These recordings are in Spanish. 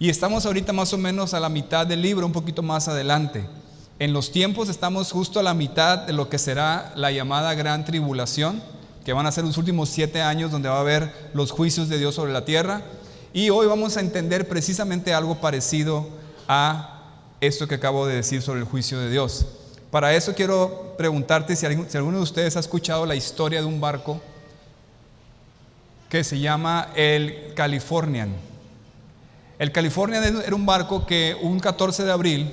Y estamos ahorita más o menos a la mitad del libro, un poquito más adelante. En los tiempos estamos justo a la mitad de lo que será la llamada Gran Tribulación, que van a ser los últimos 7 años donde va a haber los juicios de Dios sobre la tierra. Y hoy vamos a entender precisamente algo parecido a esto que acabo de decir sobre el juicio de Dios. Para eso quiero preguntarte si alguno de ustedes ha escuchado la historia de un barco que se llama el Californian. El Californian era un barco que un 14 de abril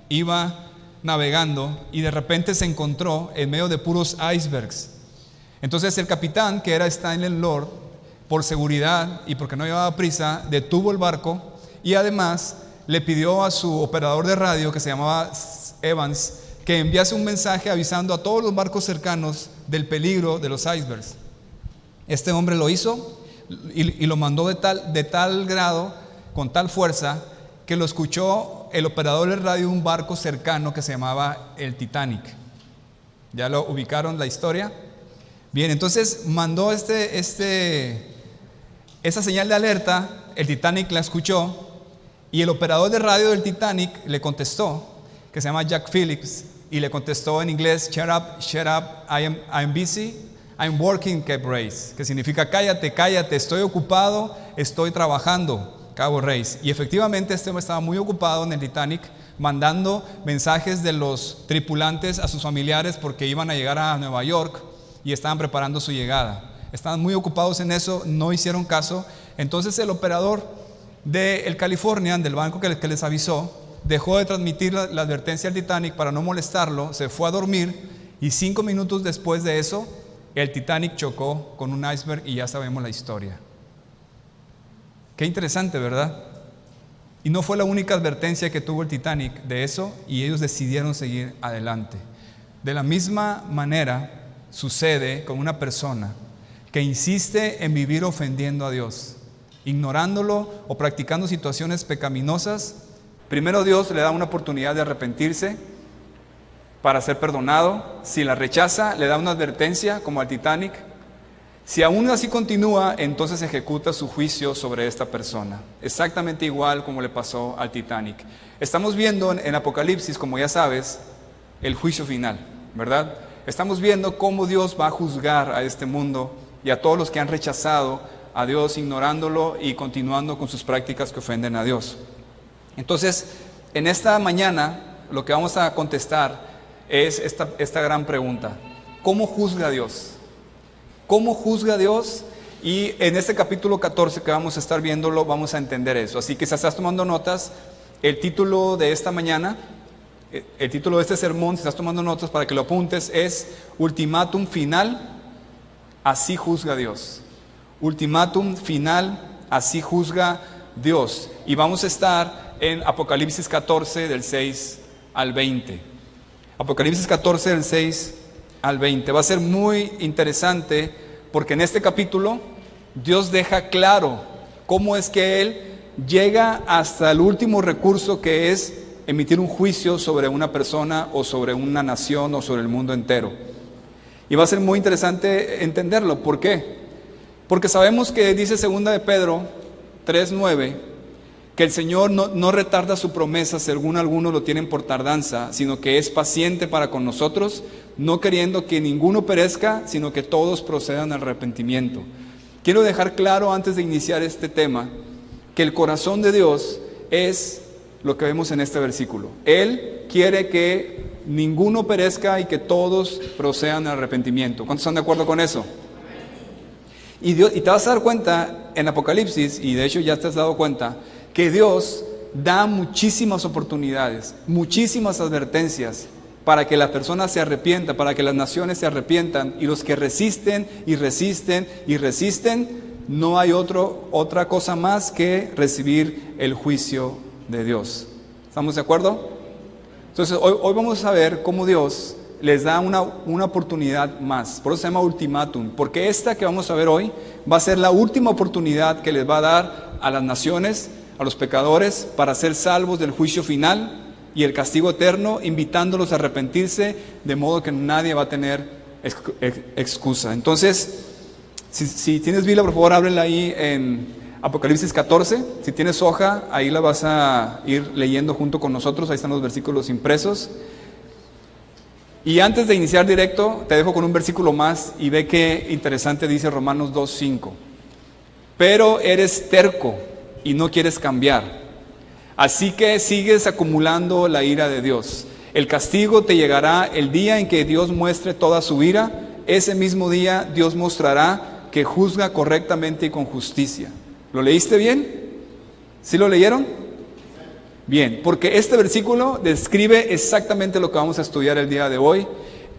iba navegando y de repente se encontró en medio de puros icebergs. Entonces el capitán, que era Stanley Lord, por seguridad y porque no llevaba prisa, detuvo el barco y además le pidió a su operador de radio, que se llamaba Evans, que enviase un mensaje avisando a todos los barcos cercanos del peligro de los icebergs. Este hombre lo hizo y lo mandó de tal grado, con tal fuerza, que lo escuchó el operador de radio de un barco cercano que se llamaba el Titanic. ¿Ya lo ubicaron la historia? Bien, entonces mandó esa señal de alerta, el Titanic la escuchó y el operador de radio del Titanic le contestó, que se llama Jack Phillips, y le contestó en inglés: shut up, I'm busy, I'm working, Cape Race, que significa cállate, estoy ocupado, estoy trabajando, Cabo Race. Y efectivamente este hombre estaba muy ocupado en el Titanic, mandando mensajes de los tripulantes a sus familiares porque iban a llegar a Nueva York y estaban preparando su llegada. Estaban muy ocupados en eso, no hicieron caso. Entonces el operador del Californian, del banco que les avisó, dejó de transmitir la advertencia al Titanic para no molestarlo, se fue a dormir y 5 minutos después de eso, el Titanic chocó con un iceberg y ya sabemos la historia. Qué interesante, ¿verdad? Y no fue la única advertencia que tuvo el Titanic de eso, y ellos decidieron seguir adelante. De la misma manera sucede con una persona que insiste en vivir ofendiendo a Dios, ignorándolo o practicando situaciones pecaminosas. Primero Dios le da una oportunidad de arrepentirse para ser perdonado. Si la rechaza, le da una advertencia como al Titanic. Si aún así continúa, entonces ejecuta su juicio sobre esta persona, exactamente igual como le pasó al Titanic. Estamos viendo en Apocalipsis, como ya sabes, el juicio final, ¿verdad? Estamos viendo cómo Dios va a juzgar a este mundo y a todos los que han rechazado a Dios, ignorándolo y continuando con sus prácticas que ofenden a Dios. Entonces, en esta mañana, lo que vamos a contestar es esta gran pregunta: ¿cómo juzga Dios? ¿Cómo juzga Dios? Y en este capítulo 14 que vamos a estar viéndolo, vamos a entender eso. Así que si estás tomando notas, el título de esta mañana, el título de este sermón, si estás tomando notas para que lo apuntes, es Ultimátum Final, así juzga Dios. Ultimátum Final, así juzga Dios. Y vamos a estar en Apocalipsis 14 del 6 al 20. Apocalipsis 14 del 6 al 20. Va a ser muy interesante porque en este capítulo Dios deja claro cómo es que Él llega hasta el último recurso, que es emitir un juicio sobre una persona o sobre una nación o sobre el mundo entero. Y va a ser muy interesante entenderlo. ¿Por qué? Porque sabemos que dice 2 de Pedro 3:9 que el Señor no retarda su promesa según algunos lo tienen por tardanza, sino que es paciente para con nosotros, no queriendo que ninguno perezca, sino que todos procedan al arrepentimiento. Quiero dejar claro antes de iniciar este tema que el corazón de Dios es lo que vemos en este versículo. Él quiere que ninguno perezca y que todos procedan al arrepentimiento. ¿Cuántos están de acuerdo con eso? Y te vas a dar cuenta en Apocalipsis, y de hecho ya te has dado cuenta, que Dios da muchísimas oportunidades, muchísimas advertencias para que la persona se arrepienta, para que las naciones se arrepientan, y los que resisten y resisten y resisten, no hay otra cosa más que recibir el juicio de Dios. ¿Estamos de acuerdo? Entonces hoy vamos a ver cómo Dios les da una oportunidad más. Por eso se llama ultimátum, porque esta que vamos a ver hoy va a ser la última oportunidad que les va a dar a las naciones, a los pecadores, para ser salvos del juicio final y el castigo eterno, invitándolos a arrepentirse, de modo que nadie va a tener excusa. Entonces, si tienes Biblia, por favor, ábrela ahí en Apocalipsis 14, si tienes hoja, ahí la vas a ir leyendo junto con nosotros, ahí están los versículos impresos. Y antes de iniciar directo, te dejo con un versículo más y ve qué interesante dice Romanos 2:5. Pero eres terco y no quieres cambiar, así que sigues acumulando la ira de Dios. El castigo te llegará el día en que Dios muestre toda su ira. Ese mismo día Dios mostrará que juzga correctamente y con justicia. ¿Lo leíste bien? ¿Sí lo leyeron? Bien, porque este versículo describe exactamente lo que vamos a estudiar el día de hoy.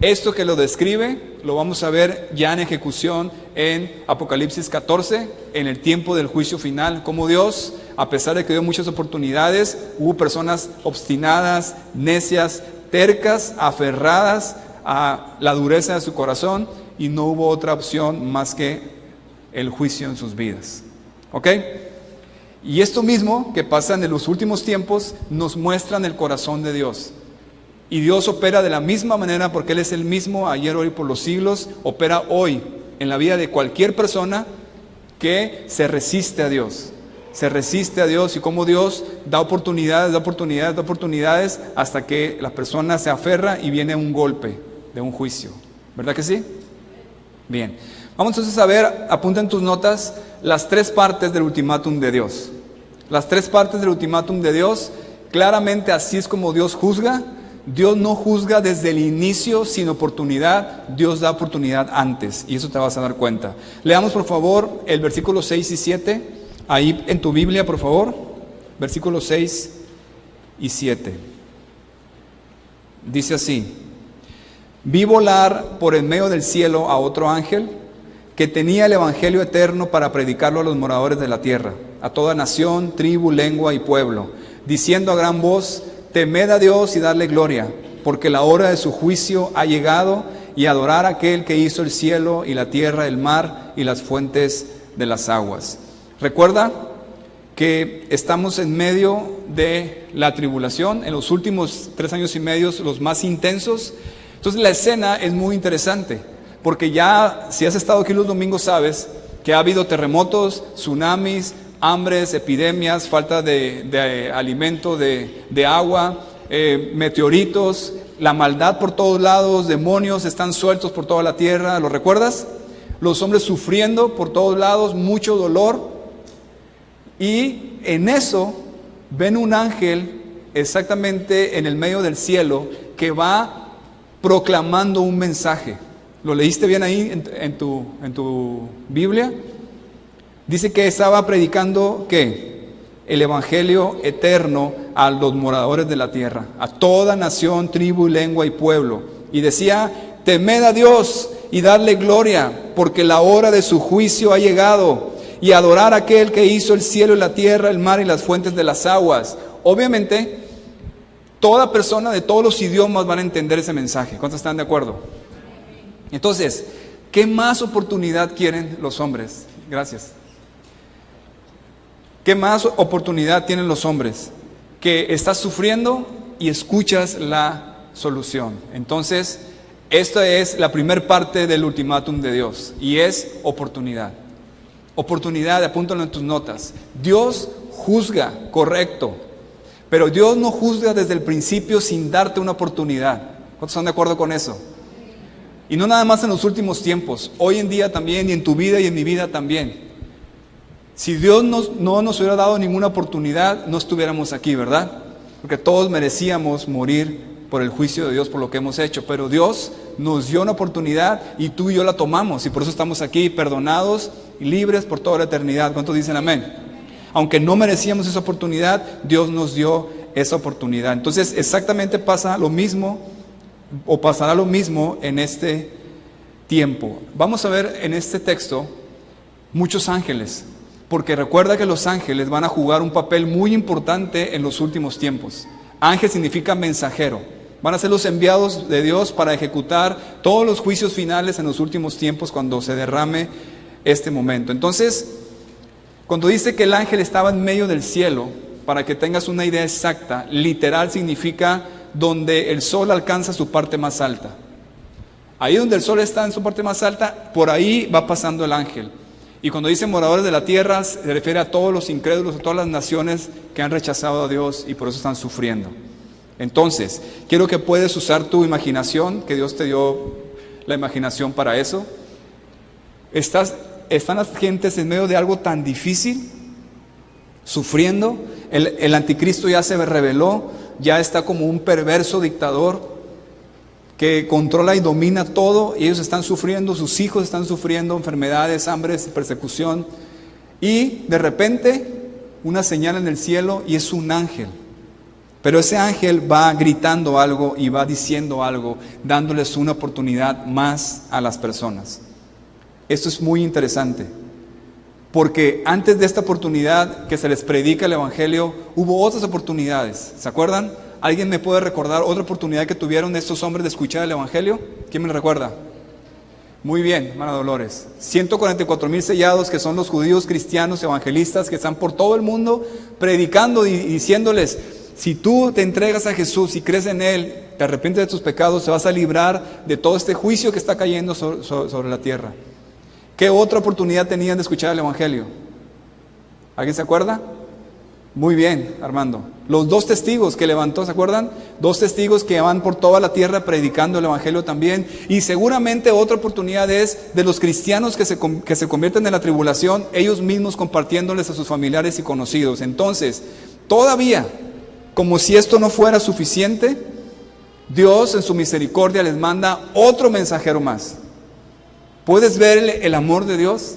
Esto que lo describe, lo vamos a ver ya en ejecución en Apocalipsis 14, en el tiempo del juicio final, como Dios, a pesar de que dio muchas oportunidades, hubo personas obstinadas, necias, tercas, aferradas a la dureza de su corazón, y no hubo otra opción más que el juicio en sus vidas. ¿Ok? Y esto mismo que pasa en los últimos tiempos nos muestra en el corazón de Dios. Y Dios opera de la misma manera porque Él es el mismo ayer, hoy, por los siglos. Opera hoy en la vida de cualquier persona que se resiste a Dios. Se resiste a Dios, y como Dios da oportunidades, da oportunidades, da oportunidades, hasta que la persona se aferra y viene un golpe de un juicio. ¿Verdad que sí? Bien. Vamos entonces a ver, apunta en tus notas, las 3 partes del ultimátum de Dios. Las 3 partes del ultimátum de Dios, claramente así es como Dios juzga. Dios no juzga desde el inicio sin oportunidad, Dios da oportunidad antes, y eso te vas a dar cuenta. Leamos por favor el versículo 6 y 7, ahí en tu Biblia por favor, versículos 6 y 7. Dice así: vi volar por en medio del cielo a otro ángel que tenía el evangelio eterno para predicarlo a los moradores de la tierra, a toda nación, tribu, lengua y pueblo, diciendo a gran voz: temed a Dios y darle gloria, porque la hora de su juicio ha llegado, y adorar a aquel que hizo el cielo y la tierra, el mar y las fuentes de las aguas. Recuerda que estamos en medio de la tribulación, en los últimos 3 años y medio, los más intensos. Entonces la escena es muy interesante, porque ya si has estado aquí los domingos sabes que ha habido terremotos, tsunamis, hambres, epidemias, falta de alimento, de agua, meteoritos, la maldad por todos lados, demonios están sueltos por toda la tierra, ¿lo recuerdas? Los hombres sufriendo por todos lados, mucho dolor, y en eso ven un ángel exactamente en el medio del cielo que va proclamando un mensaje. ¿Lo leíste bien ahí en tu Biblia? Dice que estaba predicando, ¿qué? El evangelio eterno a los moradores de la tierra, a toda nación, tribu, lengua y pueblo. Y decía: temed a Dios y darle gloria, porque la hora de su juicio ha llegado, y adorar a aquel que hizo el cielo y la tierra, el mar y las fuentes de las aguas. Obviamente, toda persona de todos los idiomas van a entender ese mensaje. ¿Cuántos están de acuerdo? Entonces, ¿qué más oportunidad quieren los hombres? Gracias. ¿Qué más oportunidad tienen los hombres? Que estás sufriendo y escuchas la solución. Entonces, esta es la primera parte del ultimátum de Dios, y es oportunidad. Oportunidad, apúntalo en tus notas. Dios juzga, correcto, pero Dios no juzga desde el principio sin darte una oportunidad. ¿Cuántos están de acuerdo con eso? Y no nada más en los últimos tiempos, hoy en día también, y en tu vida y en mi vida también. Si Dios no nos hubiera dado ninguna oportunidad, no estuviéramos aquí, ¿verdad? Porque todos merecíamos morir por el juicio de Dios por lo que hemos hecho, pero Dios nos dio una oportunidad y tú y yo la tomamos, y por eso estamos aquí perdonados y libres por toda la eternidad. ¿Cuántos dicen amén? Aunque no merecíamos esa oportunidad, Dios nos dio esa oportunidad. Entonces exactamente pasa lo mismo, o pasará lo mismo en este tiempo. Vamos a ver en este texto muchos ángeles, porque recuerda que los ángeles van a jugar un papel muy importante en los últimos tiempos. Ángel significa mensajero. Van a ser los enviados de Dios para ejecutar todos los juicios finales en los últimos tiempos, cuando se derrame este momento. Entonces, cuando dice que el ángel estaba en medio del cielo, para que tengas una idea exacta, literal significa donde el sol alcanza su parte más alta. Ahí donde el sol está en su parte más alta, por ahí va pasando el ángel. Y cuando dice moradores de la tierra, se refiere a todos los incrédulos, a todas las naciones que han rechazado a Dios y por eso están sufriendo. Entonces, quiero que puedes usar tu imaginación, que Dios te dio la imaginación para eso. Están las gentes en medio de algo tan difícil, sufriendo. El anticristo ya se reveló, ya está como un perverso dictador que controla y domina todo, y ellos están sufriendo, sus hijos están sufriendo enfermedades, hambres, persecución, y de repente una señal en el cielo y es un ángel. Pero ese ángel va gritando algo y va diciendo algo, dándoles una oportunidad más a las personas. Esto es muy interesante, porque antes de esta oportunidad que se les predica el evangelio, hubo otras oportunidades. ¿Se acuerdan? ¿Alguien me puede recordar otra oportunidad que tuvieron estos hombres de escuchar el evangelio? ¿Quién me recuerda? Muy bien, hermana Dolores. 144,000 sellados, que son los judíos cristianos evangelistas que están por todo el mundo predicando y diciéndoles: si tú te entregas a Jesús y crees en Él, te arrepientes de tus pecados, te vas a librar de todo este juicio que está cayendo sobre la tierra. ¿Qué otra oportunidad tenían de escuchar el evangelio? ¿Alguien se acuerda? Muy bien, Armando. Los 2 testigos que levantó, ¿se acuerdan? 2 testigos que van por toda la tierra predicando el evangelio también. Y seguramente otra oportunidad es de los cristianos que se convierten en la tribulación, ellos mismos compartiéndoles a sus familiares y conocidos. Entonces, todavía, como si esto no fuera suficiente, Dios en su misericordia les manda otro mensajero más. ¿Puedes ver el amor de Dios?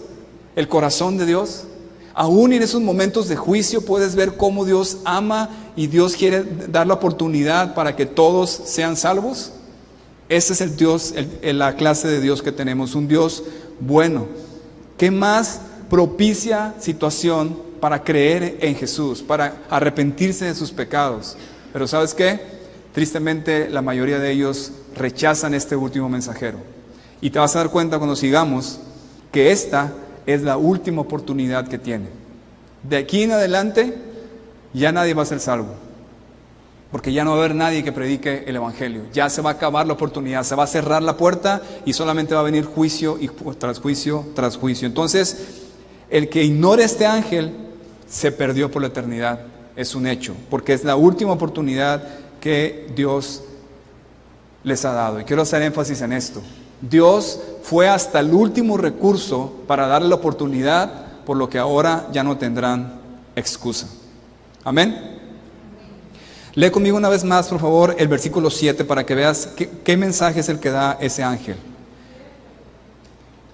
¿El corazón de Dios? Aún en esos momentos de juicio puedes ver cómo Dios ama y Dios quiere dar la oportunidad para que todos sean salvos. Ese es el Dios, la clase de Dios que tenemos, un Dios bueno. ¿Qué más propicia situación para creer en Jesús, para arrepentirse de sus pecados? Pero ¿sabes qué? Tristemente la mayoría de ellos rechazan este último mensajero. Y te vas a dar cuenta cuando sigamos que esta es la última oportunidad que tiene. De aquí en adelante ya nadie va a ser salvo, porque ya no va a haber nadie que predique el evangelio. Ya se va a acabar la oportunidad, se va a cerrar la puerta y solamente va a venir juicio y tras juicio tras juicio. Entonces, el que ignore este ángel se perdió por la eternidad. Es un hecho, porque es la última oportunidad que Dios les ha dado. Y quiero hacer énfasis en esto. Dios fue hasta el último recurso para darle la oportunidad, por lo que ahora ya no tendrán excusa. Amén. Lee conmigo una vez más, por favor, el versículo 7 para que veas qué mensaje es el que da ese ángel.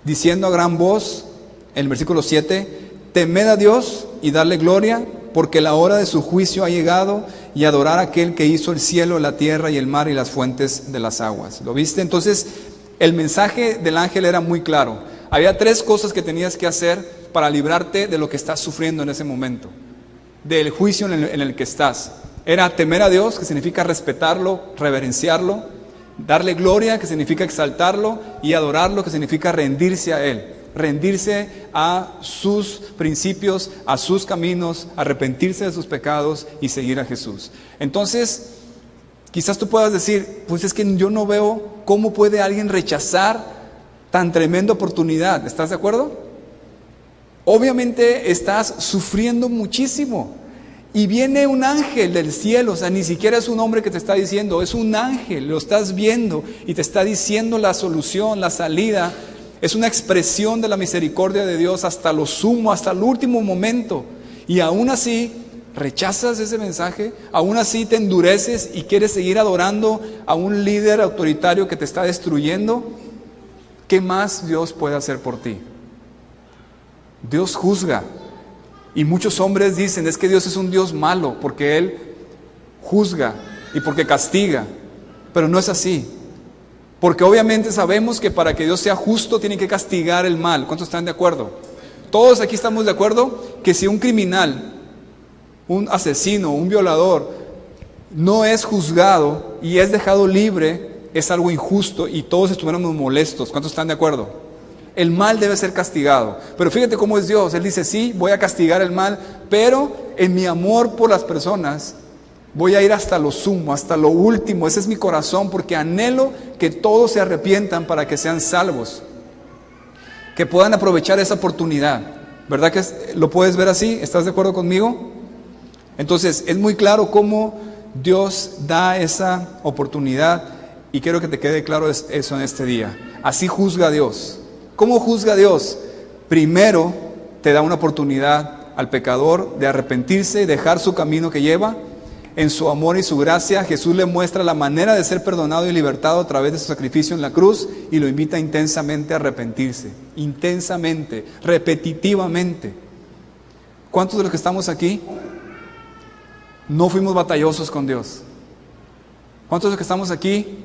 Diciendo a gran voz, en el versículo 7, temed a Dios y darle gloria, porque la hora de su juicio ha llegado, y adorar a aquel que hizo el cielo, la tierra y el mar y las fuentes de las aguas. ¿Lo viste? Entonces, el mensaje del ángel era muy claro. Había 3 cosas que tenías que hacer para librarte de lo que estás sufriendo en ese momento, del juicio en el que estás. Era temer a Dios, que significa respetarlo, reverenciarlo; darle gloria, que significa exaltarlo; y adorarlo, que significa rendirse a Él, rendirse a sus principios, a sus caminos, arrepentirse de sus pecados y seguir a Jesús. Entonces, quizás tú puedas decir: pues es que yo no veo cómo puede alguien rechazar tan tremenda oportunidad. ¿Estás de acuerdo? Obviamente estás sufriendo muchísimo. Y viene un ángel del cielo, o sea, ni siquiera es un hombre que te está diciendo, es un ángel, lo estás viendo y te está diciendo la solución, la salida. Es una expresión de la misericordia de Dios hasta lo sumo, hasta el último momento. Y aún así rechazas ese mensaje, aún así te endureces y quieres seguir adorando a un líder autoritario que te está destruyendo. ¿Qué más Dios puede hacer por ti? Dios juzga. Y muchos hombres dicen: es que Dios es un Dios malo porque Él juzga y porque castiga. Pero no es así. Porque obviamente sabemos que para que Dios sea justo tiene que castigar el mal. ¿Cuántos están de acuerdo? Todos aquí estamos de acuerdo que si un criminal, un asesino, un violador no es juzgado y es dejado libre, es algo injusto y todos estuviéramos molestos. ¿Cuántos están de acuerdo? El mal debe ser castigado. Pero fíjate cómo es Dios. Él dice: sí, voy a castigar el mal, pero en mi amor por las personas voy a ir hasta lo sumo, hasta lo último. Ese es mi corazón, porque anhelo que todos se arrepientan para que sean salvos. que puedan aprovechar esa oportunidad. ¿Verdad que lo puedes ver así? ¿Estás de acuerdo conmigo? Entonces, es muy claro cómo Dios da esa oportunidad y quiero que te quede claro eso en este día. Así juzga a Dios. ¿Cómo juzga a Dios? Primero, te da una oportunidad al pecador de arrepentirse y dejar su camino que lleva. En su amor y su gracia, Jesús le muestra la manera de ser perdonado y libertado a través de su sacrificio en la cruz y lo invita intensamente a arrepentirse. Intensamente, repetitivamente. ¿Cuántos de los que estamos aquí no fuimos batallosos con Dios? ¿Cuántos de los que estamos aquí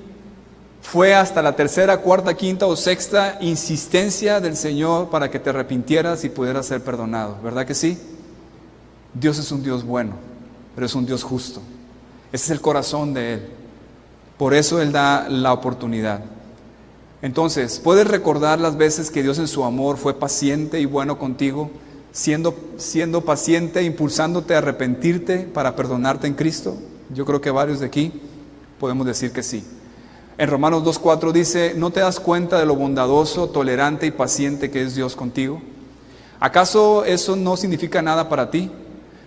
fue hasta la tercera, cuarta, quinta o sexta insistencia del Señor para que te arrepintieras y pudieras ser perdonado? ¿Verdad que sí? Dios es un Dios bueno, pero es un Dios justo. Ese es el corazón de Él. Por eso Él da la oportunidad. Entonces, ¿puedes recordar las veces que Dios en su amor fue paciente y bueno contigo? Siendo paciente, impulsándote a arrepentirte para perdonarte en Cristo. Yo creo que varios de aquí podemos decir que sí. En Romanos 2:4 dice, ¿no te das cuenta de lo bondadoso, tolerante y paciente que es Dios contigo? ¿Acaso eso no significa nada para ti?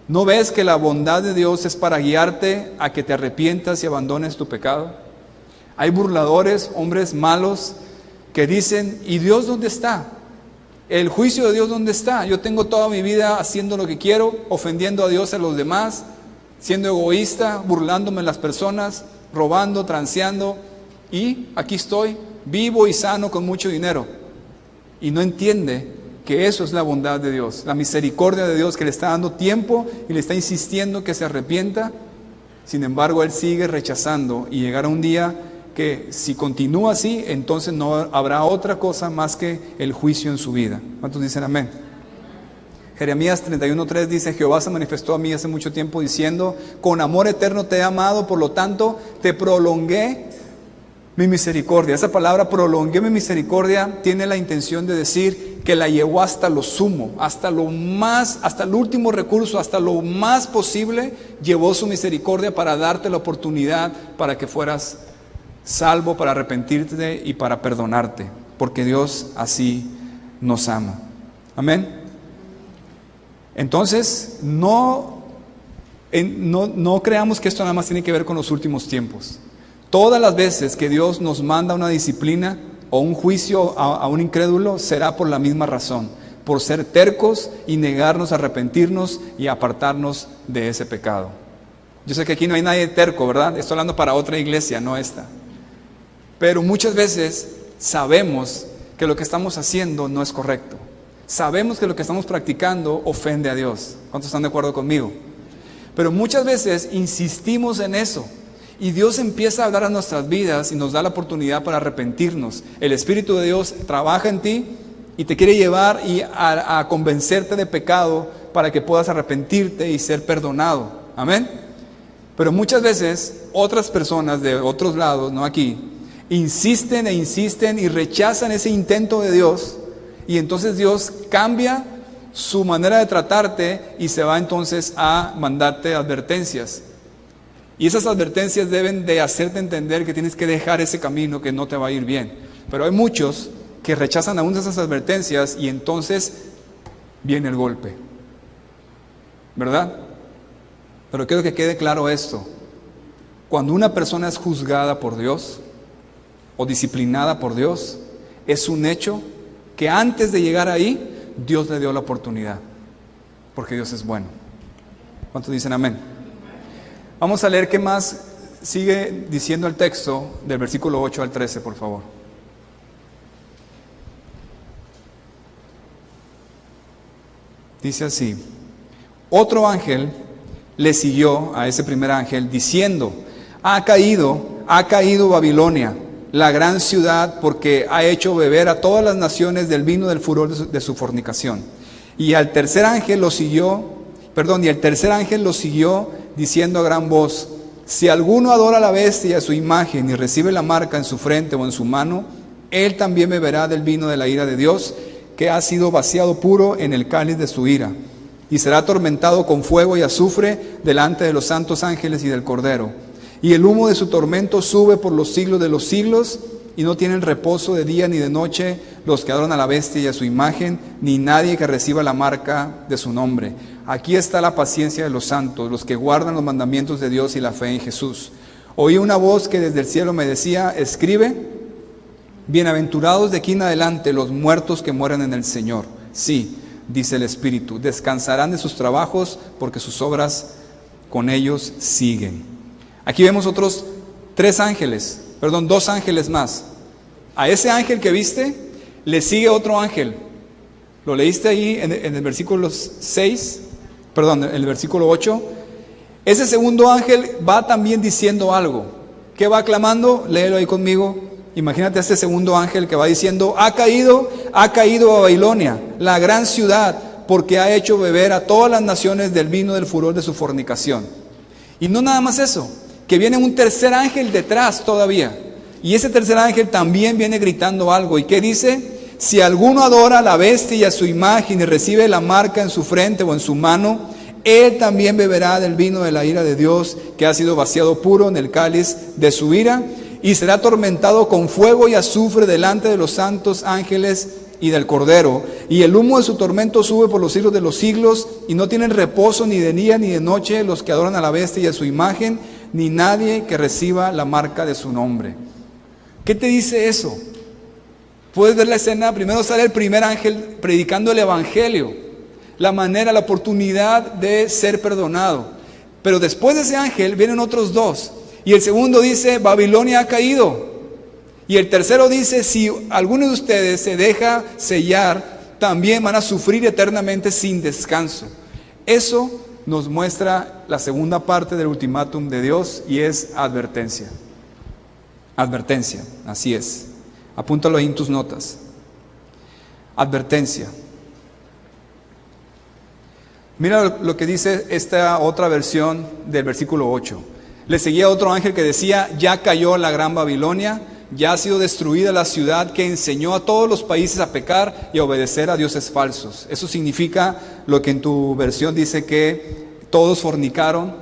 ¿No ves que la bondad de Dios es para guiarte a que te arrepientas y abandones tu pecado? Hay burladores, hombres malos, que dicen, ¿y Dios dónde está? ¿El juicio de Dios dónde está? Yo tengo toda mi vida haciendo lo que quiero, ofendiendo a Dios y a los demás, siendo egoísta, burlándome de las personas, robando, transeando, y aquí estoy, vivo y sano con mucho dinero. Y no entiende que eso es la bondad de Dios, la misericordia de Dios que le está dando tiempo y le está insistiendo que se arrepienta. Sin embargo, Él sigue rechazando y llegará un día que si continúa así, entonces no habrá otra cosa más que el juicio en su vida. ¿Cuántos dicen amén? Jeremías 31:3 dice, Jehová se manifestó a mí hace mucho tiempo diciendo, con amor eterno te he amado, por lo tanto te prolongué mi misericordia. Esa palabra prolongué mi misericordia tiene la intención de decir que la llevó hasta lo sumo, hasta lo más, hasta el último recurso, hasta lo más posible, llevó su misericordia para darte la oportunidad para que fueras salvo, para arrepentirte y para perdonarte, porque Dios así nos ama. Amén. Entonces, no creamos que esto nada más tiene que ver con los últimos tiempos. Todas las veces que Dios nos manda una disciplina o un juicio a un incrédulo, será por la misma razón, por ser tercos y negarnos a arrepentirnos y apartarnos de ese pecado. Yo sé que aquí no hay nadie terco, ¿verdad? Estoy hablando para otra iglesia, no esta. Pero muchas veces sabemos que lo que estamos haciendo no es correcto. Sabemos que lo que estamos practicando ofende a Dios. ¿Cuántos están de acuerdo conmigo? Pero muchas veces insistimos en eso. Y Dios empieza a hablar a nuestras vidas y nos da la oportunidad para arrepentirnos. El Espíritu de Dios trabaja en ti y te quiere llevar a convencerte de pecado para que puedas arrepentirte y ser perdonado. Amén. Pero muchas veces otras personas de otros lados, no aquí, insisten e insisten y rechazan ese intento de Dios. Y entonces Dios cambia su manera de tratarte y se va entonces a mandarte advertencias. Y esas advertencias deben de hacerte entender que tienes que dejar ese camino, que no te va a ir bien. Pero hay muchos que rechazan aún esas advertencias y entonces viene el golpe. ¿Verdad? Pero quiero que quede claro esto. Cuando una persona es juzgada por Dios o disciplinada por Dios, es un hecho que antes de llegar ahí, Dios le dio la oportunidad. Porque Dios es bueno. ¿Cuántos dicen amén? Vamos a leer qué más sigue diciendo el texto del versículo 8 al 13, por favor. Dice así: otro ángel le siguió a ese primer ángel diciendo, ha caído Babilonia, la gran ciudad, porque ha hecho beber a todas las naciones del vino del furor de su fornicación. Y el tercer ángel lo siguió diciendo a gran voz, si alguno adora a la bestia y a su imagen y recibe la marca en su frente o en su mano, él también beberá del vino de la ira de Dios, que ha sido vaciado puro en el cáliz de su ira, y será atormentado con fuego y azufre delante de los santos ángeles y del Cordero. Y el humo de su tormento sube por los siglos de los siglos. y no tienen reposo de día ni de noche los que adoran a la bestia y a su imagen, ni nadie que reciba la marca de su nombre. Aquí está la paciencia de los santos, los que guardan los mandamientos de Dios y la fe en Jesús. Oí una voz que desde el cielo me decía: escribe, bienaventurados de aquí en adelante los muertos que mueren en el Señor. Sí, dice el Espíritu, descansarán de sus trabajos porque sus obras con ellos siguen. Aquí vemos otros dos ángeles más. A ese ángel que viste le sigue otro ángel. Lo leíste ahí en el versículo 8. Ese segundo ángel va también diciendo algo. ¿Qué va clamando? Léelo ahí conmigo. Imagínate a este segundo ángel que va diciendo: ha caído Babilonia, la gran ciudad, porque ha hecho beber a todas las naciones del vino del furor de su fornicación. Y no nada más eso, que viene un tercer ángel detrás todavía. Y ese tercer ángel también viene gritando algo. ¿Y qué dice? Si alguno adora a la bestia y a su imagen y recibe la marca en su frente o en su mano, él también beberá del vino de la ira de Dios, que ha sido vaciado puro en el cáliz de su ira, y será atormentado con fuego y azufre delante de los santos ángeles y del Cordero. Y el humo de su tormento sube por los siglos de los siglos, y no tienen reposo ni de día ni de noche los que adoran a la bestia y a su imagen, ni nadie que reciba la marca de su nombre. ¿Qué te dice eso? Puedes ver la escena. Primero sale el primer ángel predicando el evangelio, la manera, la oportunidad de ser perdonado. Pero después de ese ángel vienen otros dos. Y el segundo dice: Babilonia ha caído. Y el tercero dice: si alguno de ustedes se deja sellar, también van a sufrir eternamente sin descanso. Eso nos muestra la segunda parte del ultimátum de Dios, y es advertencia. Advertencia, así es. Apúntalo ahí en tus notas. Advertencia. Mira lo que dice esta otra versión del versículo 8. Le seguía otro ángel que decía: ya cayó la gran Babilonia, ya ha sido destruida la ciudad que enseñó a todos los países a pecar y a obedecer a dioses falsos. Eso significa lo que en tu versión dice, que todos fornicaron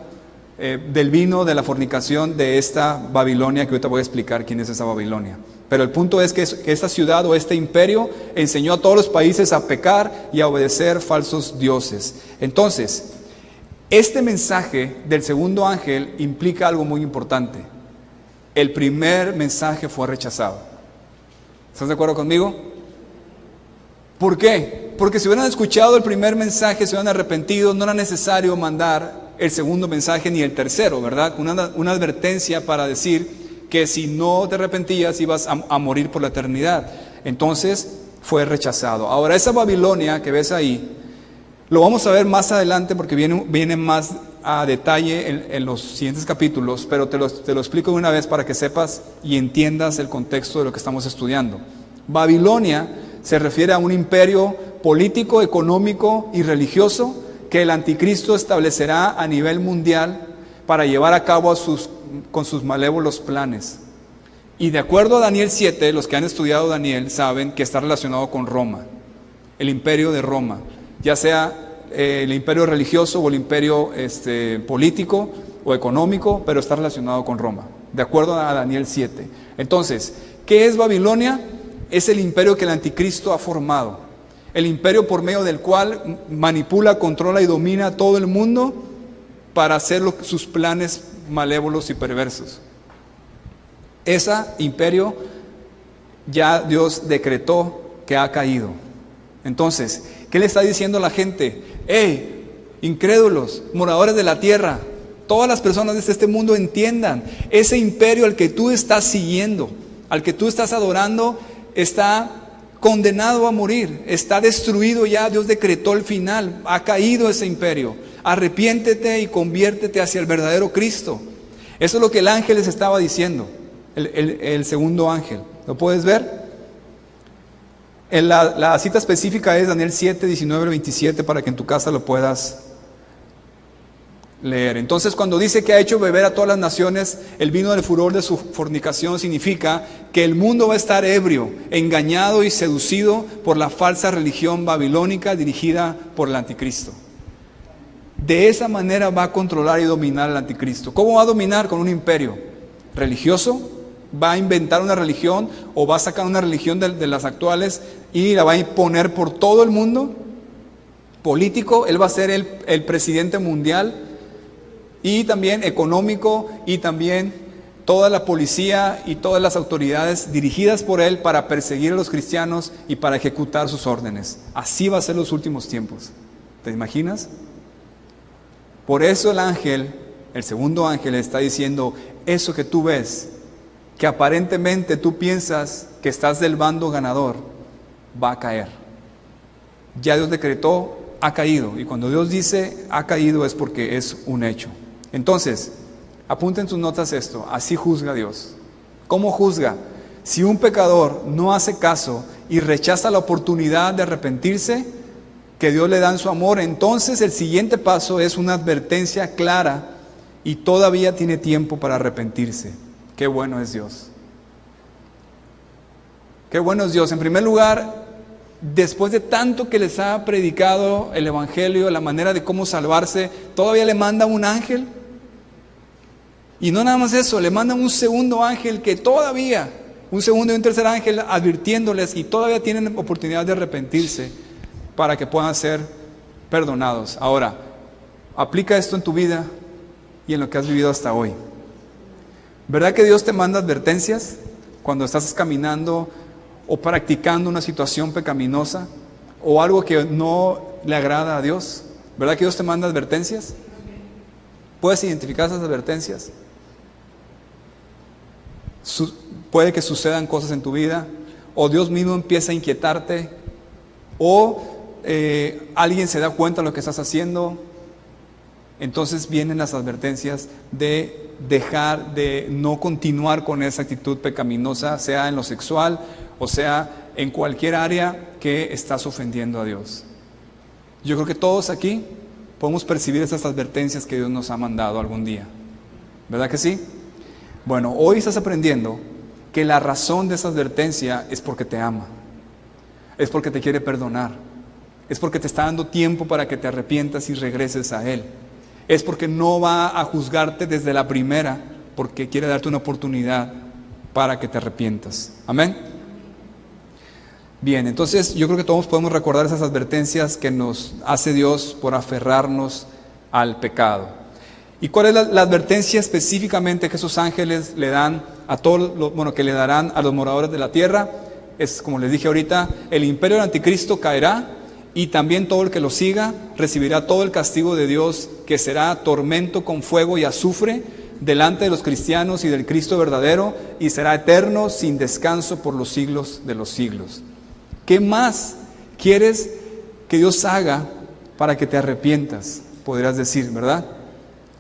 del vino de la fornicación de esta Babilonia, que ahorita voy a explicar quién es esa Babilonia. Pero el punto es que esta ciudad o este imperio enseñó a todos los países a pecar y a obedecer falsos dioses. Entonces, este mensaje del segundo ángel implica algo muy importante. El primer mensaje fue rechazado. ¿Estás de acuerdo conmigo? ¿Por qué? Porque si hubieran escuchado el primer mensaje, se hubieran arrepentido, no era necesario mandar el segundo mensaje ni el tercero, ¿verdad? Una advertencia para decir que si no te arrepentías ibas a morir por la eternidad. Entonces fue rechazado. Ahora, esa Babilonia que ves ahí, lo vamos a ver más adelante porque viene más a detalle en los siguientes capítulos, pero te lo explico de una vez para que sepas y entiendas el contexto de lo que estamos estudiando. Babilonia se refiere a un imperio político, económico y religioso que el anticristo establecerá a nivel mundial para llevar a cabo con sus malévolos planes. Y de acuerdo a Daniel 7, los que han estudiado Daniel saben que está relacionado con Roma, el imperio de Roma, ya sea el imperio religioso o el imperio político o económico, pero está relacionado con Roma, de acuerdo a Daniel 7. Entonces, ¿qué es Babilonia? Es el imperio que el anticristo ha formado, el imperio por medio del cual manipula, controla y domina todo el mundo para hacer sus planes malévolos y perversos. Ese imperio ya Dios decretó que ha caído. Entonces, ¿qué le está diciendo a la gente? ¡Hey, incrédulos, moradores de la tierra! Todas las personas de este mundo entiendan, ese imperio al que tú estás siguiendo, al que tú estás adorando, está condenado a morir, está destruido ya. Dios decretó el final, ha caído ese imperio. Arrepiéntete y conviértete hacia el verdadero Cristo. Eso es lo que el ángel les estaba diciendo, el segundo ángel. ¿Lo puedes ver? La cita específica es Daniel 7, 19 al 27, para que en tu casa lo puedas leer. Entonces, cuando dice que ha hecho beber a todas las naciones el vino del furor de su fornicación, significa que el mundo va a estar ebrio, engañado y seducido por la falsa religión babilónica dirigida por el anticristo. De esa manera va a controlar y dominar al anticristo. ¿Cómo va a dominar? Con un imperio religioso, va a inventar una religión o va a sacar una religión de las actuales y la va a imponer por todo el mundo político. Él va a ser el presidente mundial y también económico, y también toda la policía y todas las autoridades dirigidas por él para perseguir a los cristianos y para ejecutar sus órdenes. Así va a ser los últimos tiempos. ¿Te imaginas? Por eso el ángel, el segundo ángel, está diciendo: eso que tú ves, que aparentemente tú piensas que estás del bando ganador, va a caer. Ya Dios decretó, ha caído. Y cuando Dios dice ha caído, es porque es un hecho. Entonces, apunten sus notas esto: así juzga Dios. ¿Cómo juzga? Si un pecador no hace caso y rechaza la oportunidad de arrepentirse que Dios le da en su amor, entonces el siguiente paso es una advertencia clara y todavía tiene tiempo para arrepentirse. Qué bueno es Dios. Qué bueno es Dios. En primer lugar, después de tanto que les ha predicado el evangelio, la manera de cómo salvarse, todavía le manda un ángel. Y no nada más eso, le manda un segundo ángel que todavía, un segundo y un tercer ángel advirtiéndoles, y todavía tienen oportunidad de arrepentirse para que puedan ser perdonados. Ahora, aplica esto en tu vida y en lo que has vivido hasta hoy. ¿Verdad que Dios te manda advertencias cuando estás caminando o practicando una situación pecaminosa o algo que no le agrada a Dios? ¿Verdad que Dios te manda advertencias? ¿Puedes identificar esas advertencias? Puede que sucedan cosas en tu vida, o Dios mismo empieza a inquietarte, o alguien se da cuenta de lo que estás haciendo. Entonces vienen las advertencias de dejar, de no continuar con esa actitud pecaminosa, sea en lo sexual o sea en cualquier área que estás ofendiendo a Dios. Yo creo que todos aquí podemos percibir esas advertencias que Dios nos ha mandado algún día. ¿Verdad que sí? Bueno, hoy estás aprendiendo que la razón de esa advertencia es porque te ama, es porque te quiere perdonar, es porque te está dando tiempo para que te arrepientas y regreses a Él. Es porque no va a juzgarte desde la primera, porque quiere darte una oportunidad para que te arrepientas. Amén. Bien, entonces yo creo que todos podemos recordar esas advertencias que nos hace Dios por aferrarnos al pecado. ¿Y cuál es la advertencia específicamente que esos ángeles le dan a todos, que le darán a los moradores de la tierra? Es, como les dije ahorita, el imperio del anticristo caerá, y también todo el que lo siga recibirá todo el castigo de Dios, que será tormento con fuego y azufre delante de los cristianos y del Cristo verdadero, y será eterno sin descanso por los siglos de los siglos. ¿Qué más quieres que Dios haga para que te arrepientas? Podrías decir, ¿verdad?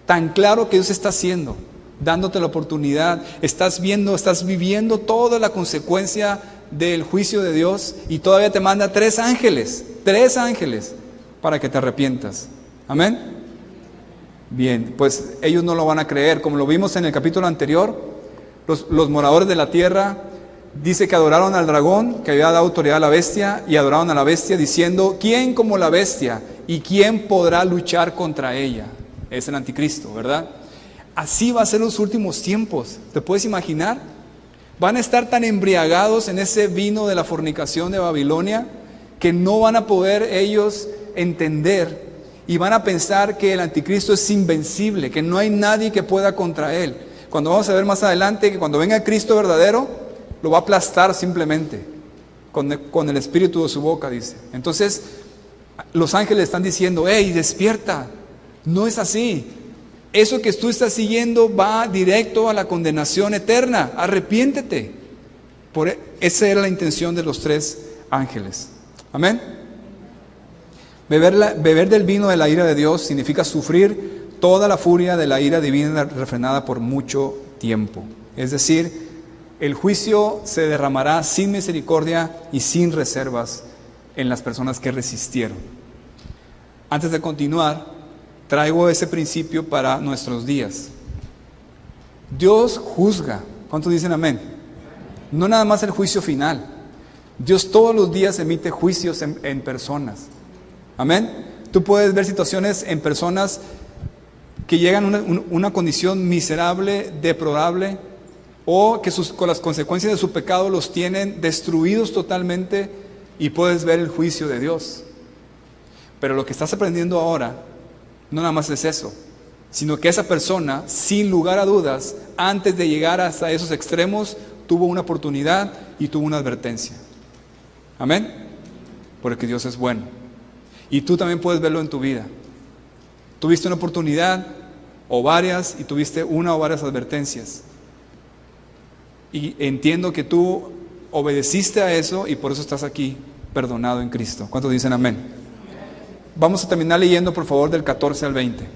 Tan claro que Dios está haciendo, dándote la oportunidad. Estás viviendo toda la consecuencia del juicio de Dios, y todavía te manda tres ángeles para que te arrepientas. Amén. Bien, pues ellos no lo van a creer. Como lo vimos en el capítulo anterior, los moradores de la tierra, dice que adoraron al dragón que había dado autoridad a la bestia, y adoraron a la bestia diciendo: ¿quién como la bestia? ¿Y quién podrá luchar contra ella? Es el anticristo, ¿verdad? Así va a ser los últimos tiempos. ¿Te puedes imaginar? Van a estar tan embriagados en ese vino de la fornicación de Babilonia que no van a poder ellos entender, y van a pensar que el anticristo es invencible, que no hay nadie que pueda contra él. Cuando vamos a ver más adelante que cuando venga el Cristo verdadero, lo va a aplastar simplemente con el espíritu de su boca, dice. Entonces los ángeles están diciendo: ¡hey, despierta! No es así. Eso que tú estás siguiendo va directo a la condenación eterna. Arrepiéntete. Esa era la intención de los tres ángeles. Amén. Beber del vino de la ira de Dios significa sufrir toda la furia de la ira divina refrenada por mucho tiempo. Es decir, el juicio se derramará sin misericordia y sin reservas en las personas que resistieron. Antes de continuar, traigo ese principio para nuestros días. Dios juzga. ¿Cuántos dicen amén? No nada más el juicio final. Dios todos los días emite juicios en personas. Amén. Tú puedes ver situaciones en personas que llegan a una condición miserable, deplorable, o que con las consecuencias de su pecado los tienen destruidos totalmente y puedes ver el juicio de Dios. Pero lo que estás aprendiendo ahora no nada más es eso, sino que esa persona, sin lugar a dudas, antes de llegar hasta esos extremos, tuvo una oportunidad y tuvo una advertencia. Amén. Porque Dios es bueno. Y tú también puedes verlo en tu vida. Tuviste una oportunidad o varias y tuviste una o varias advertencias. Y entiendo que tú obedeciste a eso y por eso estás aquí, perdonado en Cristo. ¿Cuántos dicen amén? Vamos a terminar leyendo, por favor, del 14 al 20.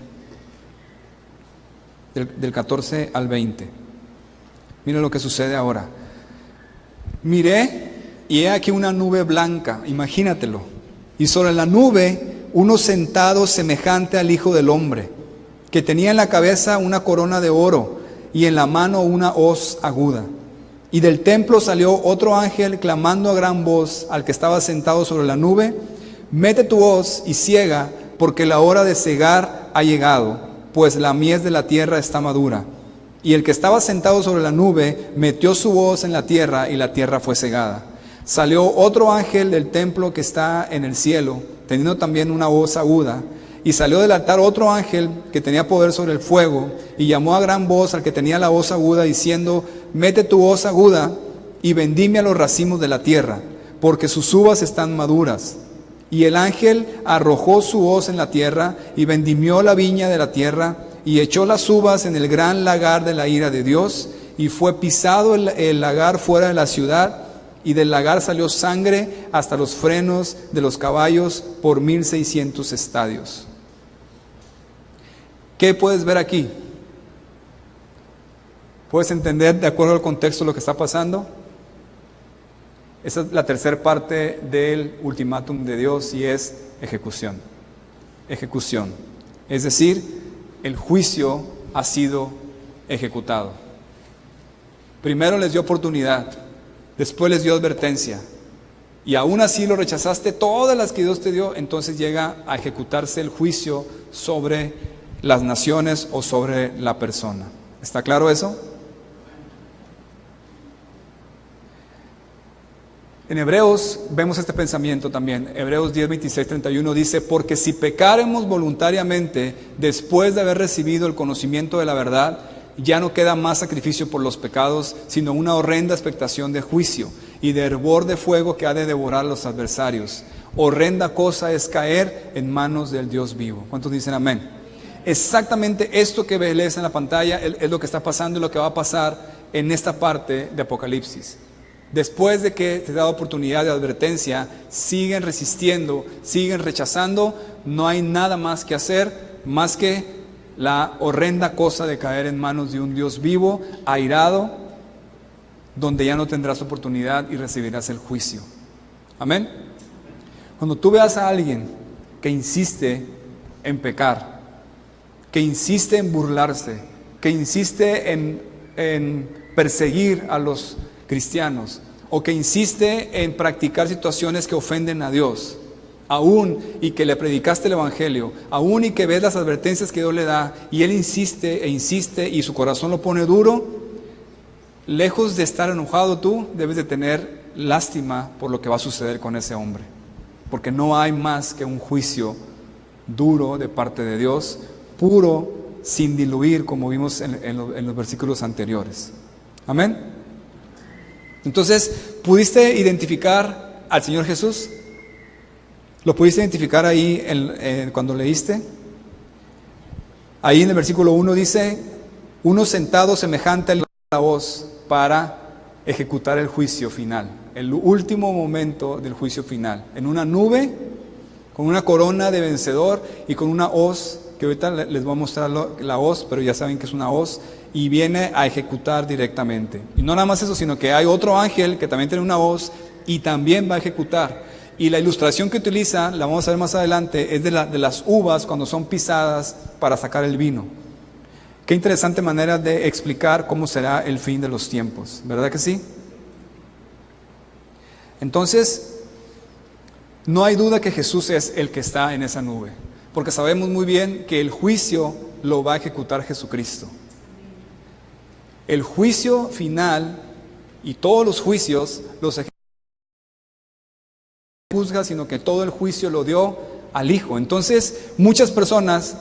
Del 14 al 20. Mira lo que sucede ahora. Miré y he aquí una nube blanca, imagínatelo. Y sobre la nube uno sentado semejante al Hijo del Hombre, que tenía en la cabeza una corona de oro y en la mano una hoz aguda. Y del templo salió otro ángel clamando a gran voz al que estaba sentado sobre la nube: mete tu hoz y siega, porque la hora de segar ha llegado, pues la mies de la tierra está madura. Y el que estaba sentado sobre la nube metió su hoz en la tierra y la tierra fue segada. Salió otro ángel del templo que está en el cielo, teniendo también una hoz aguda. Y salió del altar otro ángel que tenía poder sobre el fuego, y llamó a gran voz al que tenía la hoz aguda, diciendo: mete tu hoz aguda y vendimia los racimos de la tierra, porque sus uvas están maduras. Y el ángel arrojó su hoz en la tierra, y vendimió la viña de la tierra, y echó las uvas en el gran lagar de la ira de Dios, y fue pisado el lagar fuera de la ciudad, y del lagar salió sangre hasta los frenos de los caballos por 1600 estadios. ¿Qué puedes ver aquí? ¿Puedes entender de acuerdo al contexto lo que está pasando? Esa es la tercera parte del ultimátum de Dios y es ejecución. Ejecución. Es decir, el juicio ha sido ejecutado. Primero les dio oportunidad, después les dio advertencia. Y aún así lo rechazaste, todas las que Dios te dio, entonces llega a ejecutarse el juicio sobre las naciones o sobre la persona. ¿Está claro eso? En Hebreos vemos este pensamiento también. Hebreos 10, 26, 31 dice: porque si pecáremos voluntariamente después de haber recibido el conocimiento de la verdad, ya no queda más sacrificio por los pecados, sino una horrenda expectación de juicio y de hervor de fuego que ha de devorar a los adversarios. Horrenda cosa es caer en manos del Dios vivo. ¿Cuántos dicen amén? Exactamente esto que lees en la pantalla es lo que está pasando y lo que va a pasar en esta parte de Apocalipsis. Después de que te da oportunidad de advertencia, siguen resistiendo, siguen rechazando, no hay nada más que hacer, más que la horrenda cosa de caer en manos de un Dios vivo, airado, donde ya no tendrás oportunidad y recibirás el juicio. Amén. Cuando tú veas a alguien que insiste en pecar, que insiste en burlarse, que insiste en perseguir a los cristianos, o que insiste en practicar situaciones que ofenden a Dios, aún y que le predicaste el evangelio, aún y que ves las advertencias que Dios le da, y él insiste e insiste y su corazón lo pone duro, lejos de estar enojado tú, debes de tener lástima por lo que va a suceder con ese hombre, porque no hay más que un juicio duro de parte de Dios, puro, sin diluir, como vimos en los versículos anteriores. Amén. Entonces, ¿pudiste identificar al Señor Jesús? ¿Lo pudiste identificar ahí cuando leíste? Ahí en el versículo 1 dice: uno sentado semejante a la voz para ejecutar el juicio final, el último momento del juicio final, en una nube, con una corona de vencedor y con una hoz, que ahorita les voy a mostrar la hoz, pero ya saben que es una hoz, y viene a ejecutar directamente. Y no nada más eso, sino que hay otro ángel que también tiene una hoz y también va a ejecutar. Y la ilustración que utiliza, la vamos a ver más adelante, es de las uvas cuando son pisadas para sacar el vino. Qué interesante manera de explicar cómo será el fin de los tiempos, ¿verdad que sí? Entonces, no hay duda que Jesús es el que está en esa nube, porque sabemos muy bien que el juicio lo va a ejecutar Jesucristo. El juicio final y todos los juicios los juzga, sino que todo el juicio lo dio al Hijo. Entonces, muchas personas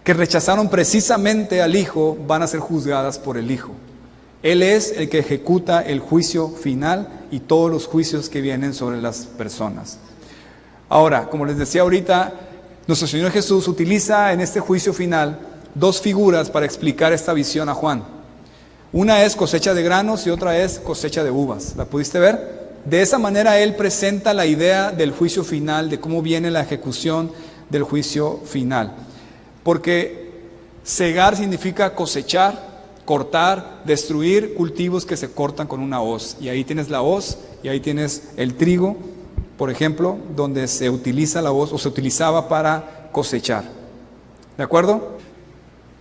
que rechazaron precisamente al Hijo van a ser juzgadas por el Hijo. Él es el que ejecuta el juicio final y todos los juicios que vienen sobre las personas. Ahora, como les decía ahorita, nuestro Señor Jesús utiliza en este juicio final dos figuras para explicar esta visión a Juan. Una es cosecha de granos y otra es cosecha de uvas. ¿La pudiste ver? De esa manera Él presenta la idea del juicio final, de cómo viene la ejecución del juicio final. Porque cegar significa cosechar, cortar, destruir cultivos que se cortan con una hoz. Y ahí tienes la hoz y ahí tienes el trigo, por ejemplo, donde se utiliza la hoz o se utilizaba para cosechar. ¿De acuerdo?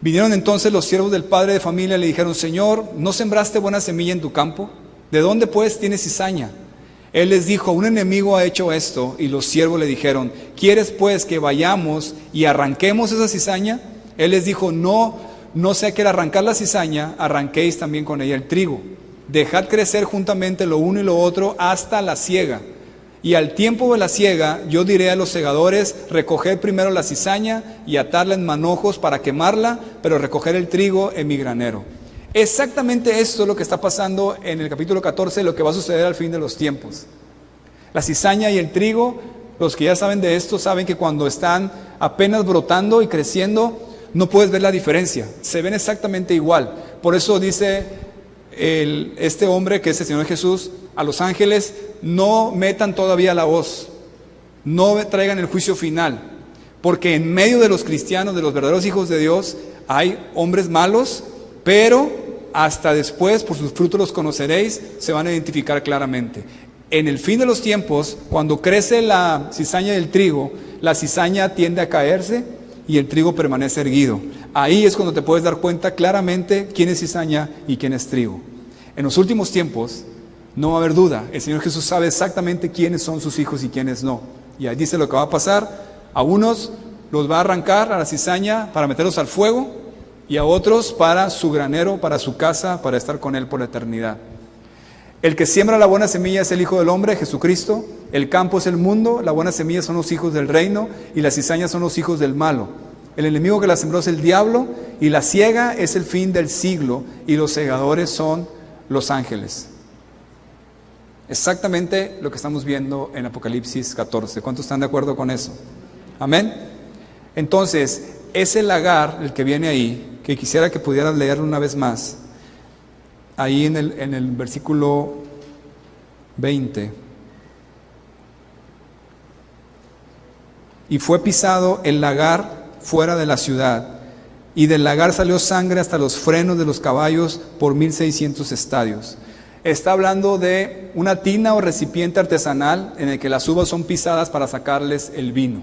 Vinieron entonces los siervos del padre de familia y le dijeron: Señor, ¿no sembraste buena semilla en tu campo? ¿De dónde pues tienes cizaña? Él les dijo: un enemigo ha hecho esto. Y los siervos le dijeron: ¿quieres pues que vayamos y arranquemos esa cizaña? Él les dijo: no sea que al arrancar la cizaña, arranquéis también con ella el trigo. Dejad crecer juntamente lo uno y lo otro hasta la siega. Y al tiempo de la siega, yo diré a los segadores: recoged primero la cizaña y atarla en manojos para quemarla, pero recoger el trigo en mi granero. Exactamente esto es lo que está pasando en el capítulo 14, lo que va a suceder al fin de los tiempos. La cizaña y el trigo, los que ya saben de esto, saben que cuando están apenas brotando y creciendo, no puedes ver la diferencia, se ven exactamente igual. Por eso dice este hombre, que es el Señor Jesús, a los ángeles: no metan todavía la hoz, no traigan el juicio final, porque en medio de los cristianos, de los verdaderos hijos de Dios, hay hombres malos, pero hasta después, por sus frutos los conoceréis, se van a identificar claramente. En el fin de los tiempos, cuando crece la cizaña del trigo, la cizaña tiende a caerse y el trigo permanece erguido. Ahí es cuando te puedes dar cuenta claramente quién es cizaña y quién es trigo. En los últimos tiempos no va a haber duda. El Señor Jesús sabe exactamente quiénes son sus hijos y quiénes no. Y ahí dice lo que va a pasar. A unos los va a arrancar a la cizaña para meterlos al fuego, y a otros para su granero, para su casa, para estar con Él por la eternidad. El que siembra la buena semilla es el Hijo del Hombre, Jesucristo. El campo es el mundo, la buena semilla son los hijos del reino, y las cizañas son los hijos del malo. El enemigo que la sembró es el diablo, y la siega es el fin del siglo, y los segadores son los ángeles. Exactamente lo que estamos viendo en Apocalipsis 14. ¿Cuántos están de acuerdo con eso? Amén. Entonces, ese lagar, el que viene ahí, que quisiera que pudieran leerlo una vez más, ahí en el versículo 20. Y fue pisado el lagar fuera de la ciudad, y del lagar salió sangre hasta los frenos de los caballos por 1600 estadios. Está hablando de una tina o recipiente artesanal en el que las uvas son pisadas para sacarles el vino.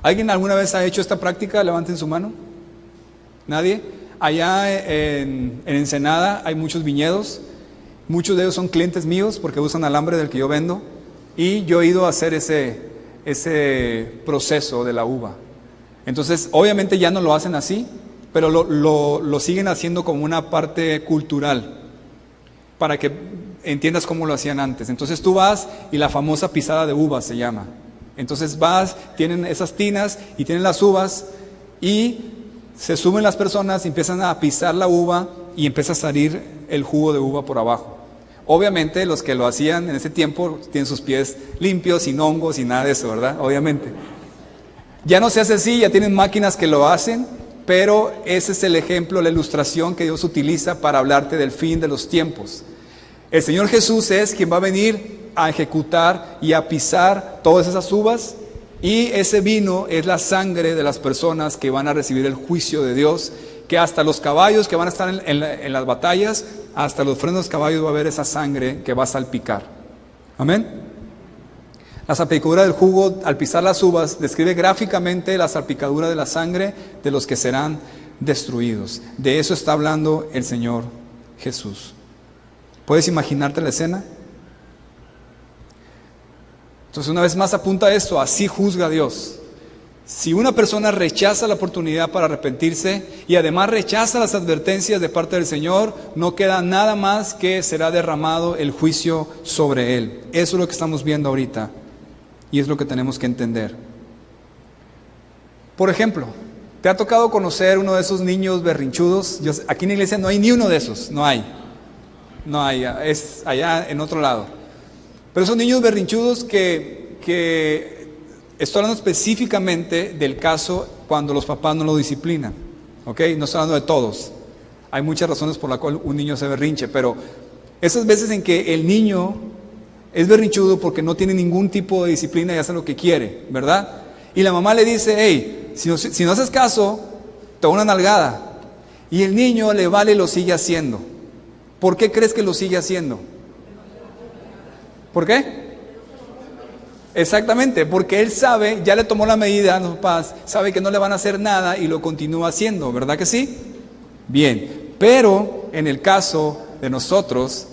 ¿Alguien alguna vez ha hecho esta práctica? Levanten su mano. ¿Nadie? Allá en Ensenada hay muchos viñedos. Muchos de ellos son clientes míos porque usan alambre del que yo vendo. Y yo he ido a hacer ese proceso de la uva. Entonces, obviamente ya no lo hacen así, pero lo siguen haciendo como una parte cultural, para que entiendas cómo lo hacían antes. Entonces tú vas y la famosa pisada de uvas se llama. Entonces vas, tienen esas tinas y tienen las uvas, y se suben las personas y empiezan a pisar la uva y empieza a salir el jugo de uva por abajo. Obviamente los que lo hacían en ese tiempo tienen sus pies limpios, sin hongos y nada de eso, ¿verdad? Obviamente. Ya no se hace así, ya tienen máquinas que lo hacen, pero ese es el ejemplo, la ilustración que Dios utiliza para hablarte del fin de los tiempos. El Señor Jesús es quien va a venir a ejecutar y a pisar todas esas uvas, y ese vino es la sangre de las personas que van a recibir el juicio de Dios, que hasta los caballos que van a estar en las batallas, hasta los frenos de los caballos va a haber esa sangre que va a salpicar. Amén. La salpicadura del jugo al pisar las uvas describe gráficamente la salpicadura de la sangre de los que serán destruidos. De eso está hablando el Señor Jesús. ¿Puedes imaginarte la escena? Entonces, una vez más apunta esto: así juzga Dios. Si una persona rechaza la oportunidad para arrepentirse y además rechaza las advertencias de parte del Señor, no queda nada más que será derramado el juicio sobre él. Eso es lo que estamos viendo ahorita y es lo que tenemos que entender. Por ejemplo, ¿te ha tocado conocer uno de esos niños berrinchudos? Aquí en la iglesia no hay ni uno de esos, no hay, es allá en otro lado. Pero esos niños berrinchudos que estoy hablando específicamente del caso cuando los papás no lo disciplinan, ¿ok? No estoy hablando de todos. Hay muchas razones por las cuales un niño se berrinche, pero esas veces en que el niño es berrinchudo porque no tiene ningún tipo de disciplina y hace lo que quiere, ¿verdad? Y la mamá le dice, hey, si no haces caso, te doy una nalgada. Y el niño le vale y lo sigue haciendo. ¿Por qué crees que lo sigue haciendo? ¿Por qué? Exactamente, porque él sabe, ya le tomó la medida a los papás, sabe que no le van a hacer nada y lo continúa haciendo, ¿verdad que sí? Bien, pero en el caso de nosotros,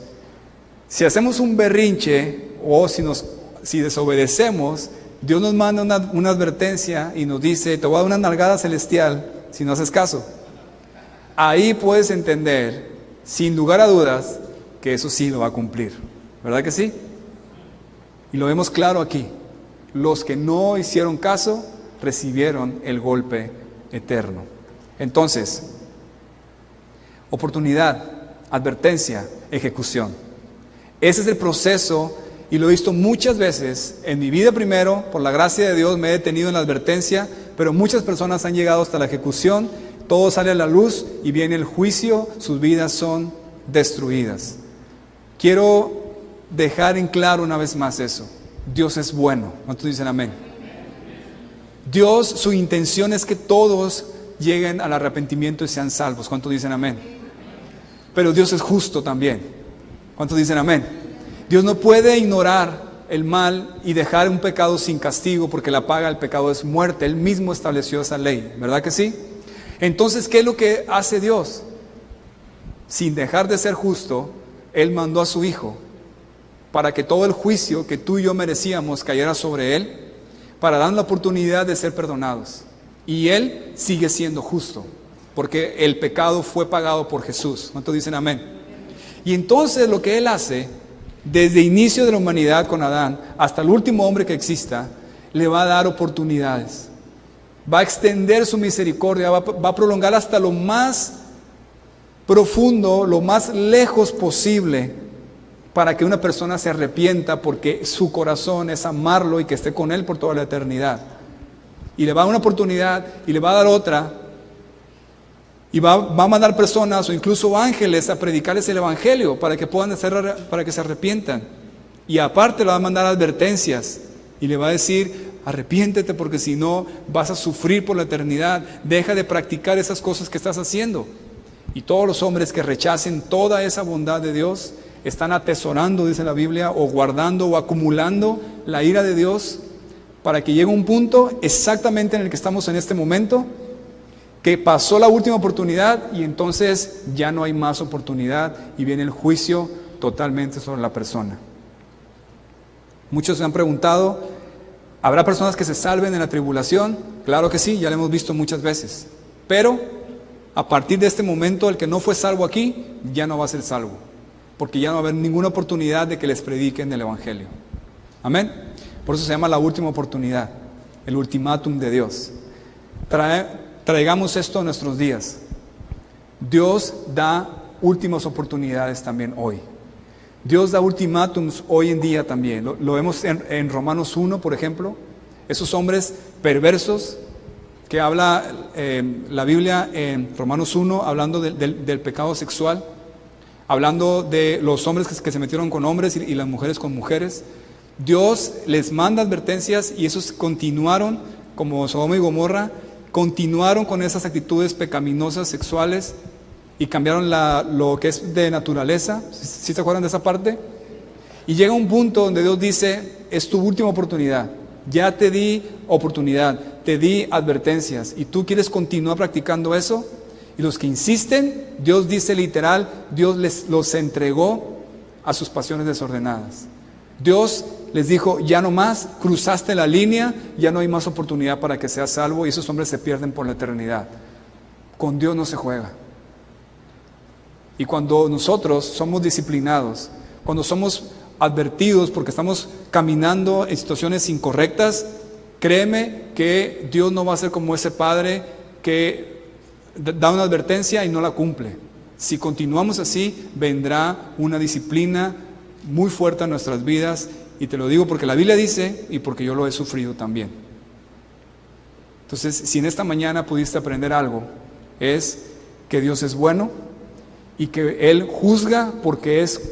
si hacemos un berrinche o si desobedecemos, Dios nos manda una advertencia y nos dice, te voy a dar una nalgada celestial si no haces caso. Ahí puedes entender, sin lugar a dudas, que eso sí lo va a cumplir, ¿verdad que sí? Y lo vemos claro aquí. Los que no hicieron caso recibieron el golpe eterno. Entonces, oportunidad, advertencia, ejecución. Ese es el proceso y lo he visto muchas veces en mi vida primero. Por la gracia de Dios me he detenido en la advertencia, pero muchas personas han llegado hasta la ejecución. Todo sale a la luz y viene el juicio, sus vidas son destruidas. Quiero dejar en claro una vez más eso. Dios es bueno. ¿Cuántos dicen amén? Dios, su intención es que todos lleguen al arrepentimiento y sean salvos. ¿Cuántos dicen amén? Pero Dios es justo también. ¿Cuántos dicen amén? Dios no puede ignorar el mal y dejar un pecado sin castigo, porque la paga del pecado es muerte. Él mismo estableció esa ley, ¿verdad que sí? Entonces, ¿qué es lo que hace Dios? Sin dejar de ser justo, Él mandó a su Hijo para que todo el juicio que tú y yo merecíamos cayera sobre Él, para darnos la oportunidad de ser perdonados. Y Él sigue siendo justo, porque el pecado fue pagado por Jesús. ¿Cuántos dicen amén? Y entonces lo que Él hace, desde el inicio de la humanidad con Adán, hasta el último hombre que exista, le va a dar oportunidades. Va a extender su misericordia, va a prolongar hasta lo más profundo, lo más lejos posible, para que una persona se arrepienta, porque su corazón es amarlo y que esté con Él por toda la eternidad. Y le va a dar una oportunidad y le va a dar otra, y va a mandar personas o incluso ángeles a predicarles el evangelio para que puedan para que se arrepientan. Y aparte le va a mandar advertencias y le va a decir, arrepiéntete, porque si no vas a sufrir por la eternidad. Deja de practicar esas cosas que estás haciendo. Y todos los hombres que rechacen toda esa bondad de Dios están atesorando, dice la Biblia, o guardando o acumulando la ira de Dios, para que llegue un punto exactamente en el que estamos en este momento, que pasó la última oportunidad y entonces ya no hay más oportunidad y viene el juicio totalmente sobre la persona. Muchos se han preguntado, ¿habrá personas que se salven en la tribulación? Claro que sí, ya lo hemos visto muchas veces. Pero a partir de este momento, el que no fue salvo aquí, ya no va a ser salvo, porque ya no va a haber ninguna oportunidad de que les prediquen el evangelio. Amén. Por eso se llama la última oportunidad, el ultimátum de Dios. Traigamos esto a nuestros días. Dios da últimas oportunidades también hoy. Dios da ultimátums hoy en día también. Lo vemos en Romanos 1, por ejemplo. Esos hombres perversos que habla la Biblia en Romanos 1, hablando del pecado sexual, hablando de los hombres que se metieron con hombres y las mujeres con mujeres. Dios les manda advertencias y esos continuaron, como Sodoma y Gomorra, continuaron con esas actitudes pecaminosas sexuales y cambiaron lo que es de naturaleza. ¿Sí se acuerdan de esa parte? Y llega un punto donde Dios dice, es tu última oportunidad, ya te di oportunidad, te di advertencias y tú quieres continuar practicando eso. Y los que insisten, Dios dice literal, Dios los entregó a sus pasiones desordenadas. Dios les dijo, ya no más, cruzaste la línea, ya no hay más oportunidad para que seas salvo y esos hombres se pierden por la eternidad. Con Dios no se juega. Y cuando nosotros somos disciplinados, cuando somos advertidos porque estamos caminando en situaciones incorrectas, créeme que Dios no va a ser como ese padre que da una advertencia y no la cumple. Si continuamos así, vendrá una disciplina muy fuerte en nuestras vidas, y te lo digo porque la Biblia dice y porque yo lo he sufrido también. Entonces, si en esta mañana pudiste aprender algo, es que Dios es bueno y que Él juzga porque es